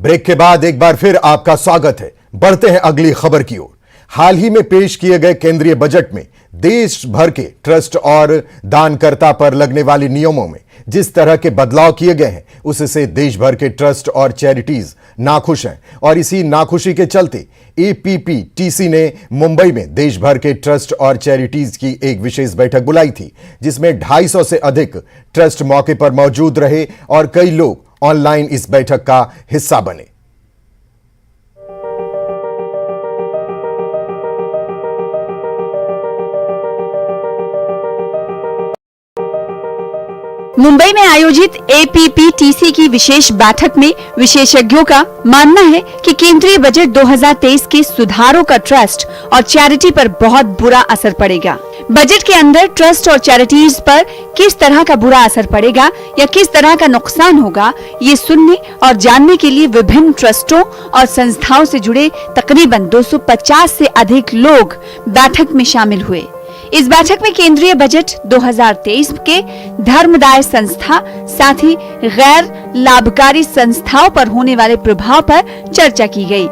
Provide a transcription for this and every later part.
Break के बाद एक बार फिर आपका स्वागत है। बढ़ते हैं अगली खबर की ओर। हाल ही में पेश किए गए केंद्रीय बजट में देश भर के ट्रस्ट और दानकर्ता पर लगने वाले नियमों में जिस तरह के बदलाव किए गए हैं, उससे देश भर के ट्रस्ट और चैरिटीज नाखुश हैं और इसी नाखुशी के चलते एपीपीटीसी ने मुंबई में देश भर के ट्रस्ट और चैरिटीज की एक विशेष बैठक बुलाई थी, जिसमें 250 से अधिक ट्रस्ट मौके पर मौजूद रहे और कई लोग ऑनलाइन इस बैठक का हिस्सा बने। मुंबई में आयोजित एपीपीटीसी की विशेष बैठक में विशेषज्ञों का मानना है कि केंद्रीय बजट 2023 के सुधारों का ट्रस्ट और चैरिटी पर बहुत बुरा असर पड़ेगा। बजट के अंदर ट्रस्ट और चैरिटीज पर किस तरह का बुरा असर पड़ेगा या किस तरह का नुकसान होगा, ये सुनने और जानने के लिए विभिन्न ट्रस्टों और संस्थाओं से जुड़े तकरीबन 250 से अधिक लोग बैठक में शामिल हुए। इस बैठक में केंद्रीय बजट 2023 के धर्मदाय संस्था साथ ही गैर लाभकारी संस्थाओं पर होने वाले प्रभाव पर चर्चा की गई।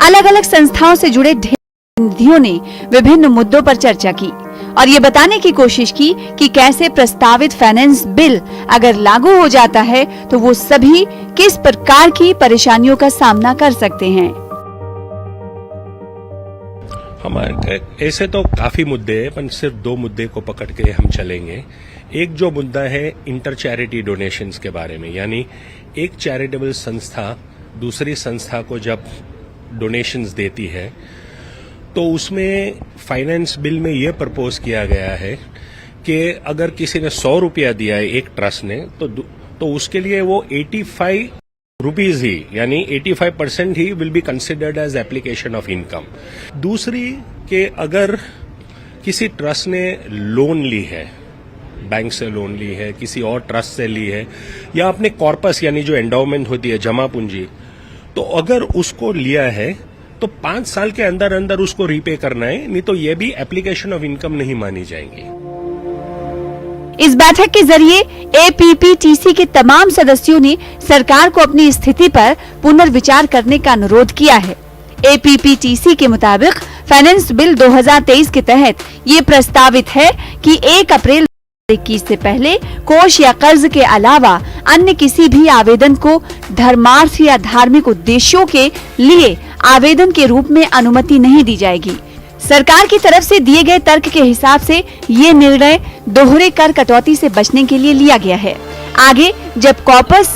अलग अलग संस्थाओं से जुड़े ढेर प्रतिनिधियों ने विभिन्न मुद्दों पर चर्चा की और ये बताने की कोशिश की कि कैसे प्रस्तावित फाइनेंस बिल अगर लागू हो जाता है तो वो सभी किस प्रकार की परेशानियों का सामना कर सकते हैं। हमारे ऐसे तो काफी मुद्दे हैं, पर सिर्फ 2 मुद्दे को पकड़ के हम चलेंगे। एक जो मुद्दा है इंटर चैरिटी डोनेशंस के बारे में, यानी एक चैरिटेबल संस्था दूसरी संस्था को जब डोनेशंस देती है तो उसमें फाइनेंस बिल में ये प्रपोज किया गया है कि अगर किसी ने 100 रुपया दिया है एक ट्रस्ट ने तो उसके लिए वो 85 रुपीज ही, यानी 85% ही will be considered as application of income. दूसरी कि अगर किसी ट्रस्ट ने लोन ली है, बैंक से लोन ली है, किसी और ट्रस्ट से ली है, या अपने कॉर्पस यानी जो एंडाउमेंट होती है जमा पूंजी, तो अगर उसको लिया है तो 5 साल के अंदर अंदर उसको रीपे करना है, नहीं तो ये भी एप्लीकेशन ऑफ इनकम नहीं मानी जाएंगी। इस बैठक के जरिए एपीपीटीसी के तमाम सदस्यों ने सरकार को अपनी स्थिति पर पुनर्विचार करने का अनुरोध किया है। एपीपीटीसी के मुताबिक फाइनेंस बिल 2023 के तहत ये प्रस्तावित है कि 1 अप्रैल 2021 से पहले कोष या कर्ज के अलावा अन्य किसी भी आवेदन को धर्मार्थ या धार्मिक उद्देश्यों के लिए आवेदन के रूप में अनुमति नहीं दी जाएगी। सरकार की तरफ से दिए गए तर्क के हिसाब से ये निर्णय दोहरे कर कटौती से बचने के लिए लिया गया है। आगे जब कॉर्पस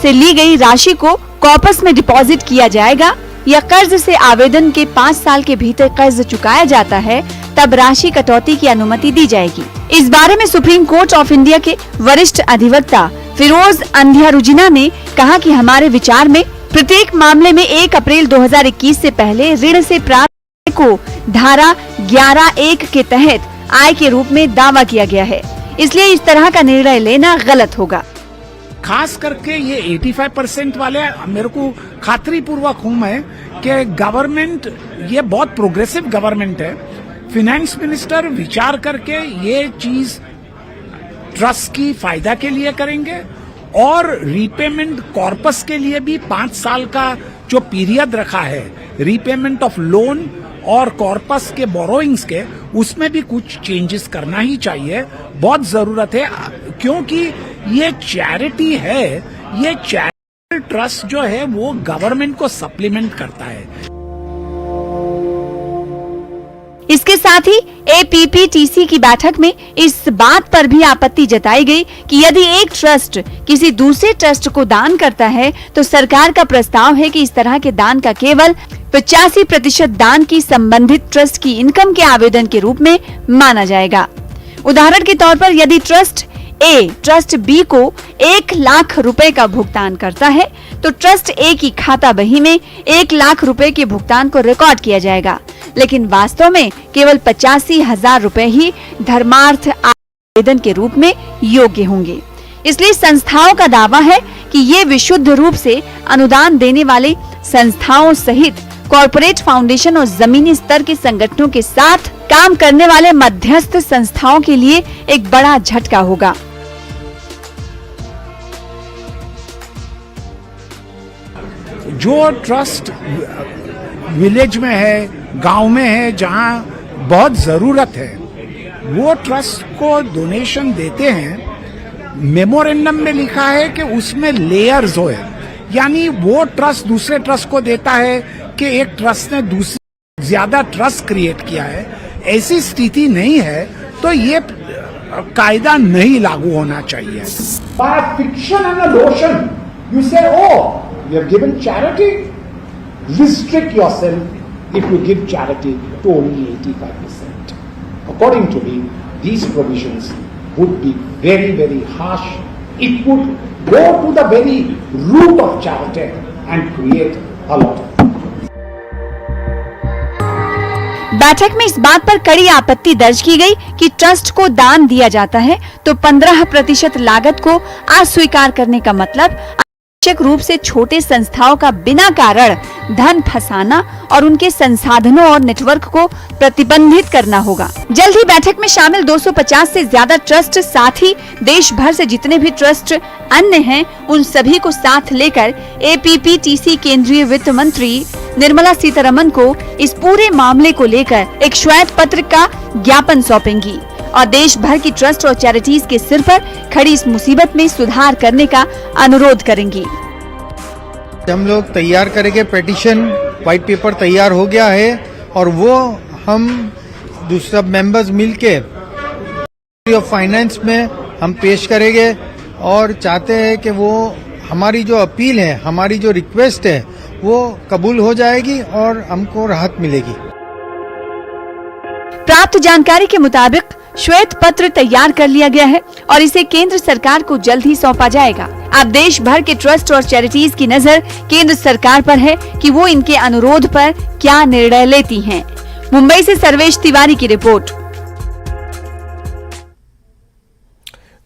से ली गई राशि को कॉर्पस में डिपॉजिट किया जाएगा या कर्ज से आवेदन के 5 साल के भीतर कर्ज चुकाया जाता है, तब राशि कटौती की अनुमति दी जाएगी। इस बारे में सुप्रीम कोर्ट ऑफ इंडिया के वरिष्ठ अधिवक्ता फिरोज अंधियारुजिना ने कहा कि हमारे विचार में प्रत्येक मामले में 1 अप्रैल 2021 से पहले ऋण से प्राप्त को धारा 11(1) के तहत आय के रूप में दावा किया गया है, इसलिए इस तरह का निर्णय लेना गलत होगा। खास करके ये 85% वाले मेरे को खातरी पूर्वक हूं मैं कि गवर्नमेंट ये बहुत प्रोग्रेसिव गवर्नमेंट है। फिनेंस मिनिस्टर विचार करके ये चीज ट्रस्ट की फायदा के लिए करेंगे और रीपेमेंट कॉर्पस के लिए भी 5 साल का जो पीरियड रखा है रीपेमेंट ऑफ लोन और कॉर्पस के बोरोइंग्स के, उसमें भी कुछ चेंजेस करना ही चाहिए, बहुत जरूरत है, क्योंकि ये चैरिटी है, ये चैरिटेबल ट्रस्ट जो है वो गवर्नमेंट को सप्लीमेंट करता है। इसके साथ ही एपीपीटीसी की बैठक में इस बात पर भी आपत्ति जताई गई कि यदि एक ट्रस्ट किसी दूसरे ट्रस्ट को दान करता है तो सरकार का प्रस्ताव है कि इस तरह के दान का केवल 85% दान की संबंधित ट्रस्ट की इनकम के आवेदन के रूप में माना जाएगा। उदाहरण के तौर पर यदि ट्रस्ट ए ट्रस्ट बी को 1 लाख रुपए का भुगतान करता है तो ट्रस्ट ए की खाता बही में 1 लाख रुपए के भुगतान को रिकॉर्ड किया जाएगा, लेकिन वास्तव में केवल 85,000 रुपए ही धर्मार्थ आवेदन के रूप में योग्य होंगे। इसलिए संस्थाओं का दावा है कि ये विशुद्ध रूप से अनुदान देने वाले संस्थाओं सहित कॉर्पोरेट फाउंडेशन और जमीनी स्तर के संगठनों के साथ काम करने वाले मध्यस्थ संस्थाओं के लिए एक बड़ा झटका होगा। जो ट्रस्ट विलेज में है, गांव में है, जहां बहुत जरूरत है, वो ट्रस्ट को डोनेशन देते हैं। मेमोरेंडम में लिखा है कि उसमें लेयर्स हो, यानी वो ट्रस्ट दूसरे ट्रस्ट को देता है कि एक ट्रस्ट ने दूसरे ज्यादा ट्रस्ट क्रिएट किया है। ऐसी स्थिति नहीं है, तो ये कायदा नहीं लागू होना चाहिए। By a fiction and a notion, you say, oh, you have given charity. Restrict yourself if you give charity to only 85%. According to me, these provisions would be very, very harsh. It would go to the very root of charity and create a lot of. बैठक में इस बात पर कड़ी आपत्ति दर्ज की गई कि ट्रस्ट को दान दिया जाता है तो 15% लागत को अस्वीकार करने का मतलब आवश्यक रूप से छोटे संस्थाओं का बिना कारण धन फंसाना और उनके संसाधनों और नेटवर्क को प्रतिबंधित करना होगा। जल्द ही बैठक में शामिल 250 से ज्यादा ट्रस्ट, साथ ही देश भर से जितने भी ट्रस्ट अन्य हैं, उन सभी को साथ लेकर एपीपीटीसी केंद्रीय वित्त मंत्री निर्मला सीतारमन को इस पूरे मामले को लेकर एक श्वेत पत्र का ज्ञापन सौंपेंगी और देश भर की ट्रस्ट और चैरिटीज के सिर पर खड़ी इस मुसीबत में सुधार करने का अनुरोध करेंगी। हम लोग तैयार करेंगे पेटिशन, व्हाइट पेपर तैयार हो गया है और वो हम दूसरा मेंबर्स मिलके ऑफ फाइनेंस में हम पेश करेंगे और चाहते हैं कि वो हमारी जो अपील है, हमारी जो रिक्वेस्ट है, वो कबूल हो जाएगी और हमको राहत मिलेगी। प्राप्त जानकारी के मुताबिक श्वेत पत्र तैयार कर लिया गया है और इसे केंद्र सरकार को जल्द ही सौंपा जाएगा। अब देश भर के ट्रस्ट और चैरिटीज की नजर केंद्र सरकार पर है कि वो इनके अनुरोध पर क्या निर्णय लेती हैं। मुंबई से सर्वेश तिवारी की रिपोर्ट।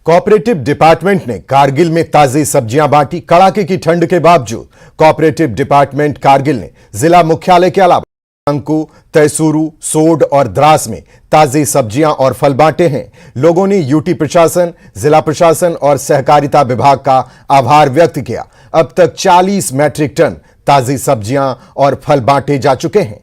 कोऑपरेटिव डिपार्टमेंट ने कारगिल में ताजी सब्जियां बांटी। कड़ाके की ठंड के बावजूद कोऑपरेटिव डिपार्टमेंट कारगिल ने जिला मुख्यालय के अलावा अंकु, तैसूरू, सोड और द्रास में ताजी सब्जियां और फल बांटे हैं। लोगों ने यूटी प्रशासन, जिला प्रशासन और सहकारिता विभाग का आभार व्यक्त किया। अब तक 40 मैट्रिक टन ताजी सब्जियां और फल बांटे जा चुके हैं।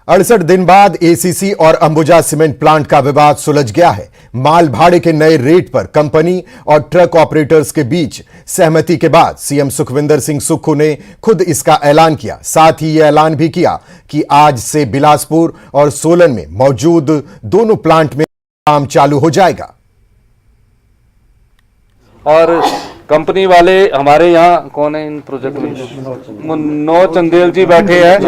अड़सठ दिन बाद एसीसी और अंबुजा सीमेंट प्लांट का विवाद सुलझ गया है। माल भाड़े के नए रेट पर कंपनी और ट्रक ऑपरेटर्स के बीच सहमति के बाद सीएम सुखविंदर सिंह सुक्खू ने खुद इसका ऐलान किया। साथ ही यह ऐलान भी किया कि आज से बिलासपुर और सोलन में मौजूद दोनों प्लांट में काम चालू हो जाएगा। और कंपनी वाले हमारे यहाँ कौन है इन प्रोजेक्ट में? मनोज चंदेल जी बैठे हैं,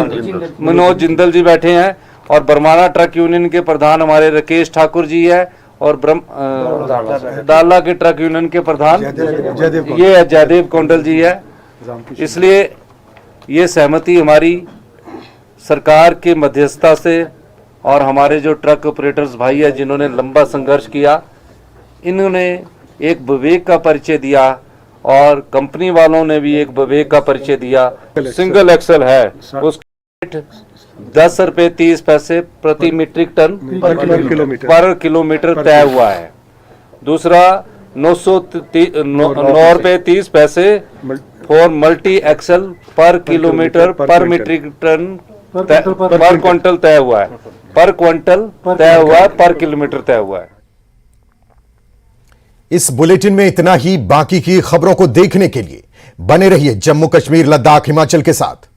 मनोज जिंदल जी बैठे हैं और बरमाना ट्रक यूनियन के प्रधान हमारे राकेश ठाकुर जी है और डाला के ट्रक यूनियन के प्रधान ये है जयदेव कौंडल जी है। इसलिए ये सहमति हमारी सरकार के मध्यस्थता से और हमारे जो ट्रक ऑपरेटर्स भाई है जिन्होंने लंबा संघर्ष किया, इन्होंने एक विवेक का परिचय दिया और कंपनी वालों ने भी एक विवेक का परिचय दिया। सिंगल एक्सल है, उसका रेट 10 रुपए 30 पैसे प्रति मीट्रिक टन पर किलोमीटर तय हुआ है। दूसरा 9 रुपए 30 पैसे फॉर मल्टी एक्सल पर किलोमीटर पर मीट्रिक टन पर क्विंटल तय हुआ है। पर क्विंटल तय हुआ है, पर किलोमीटर तय हुआ है। इस बुलेटिन में इतना ही। बाकी की खबरों को देखने के लिए बने रहिए जम्मू कश्मीर, लद्दाख, हिमाचल के साथ।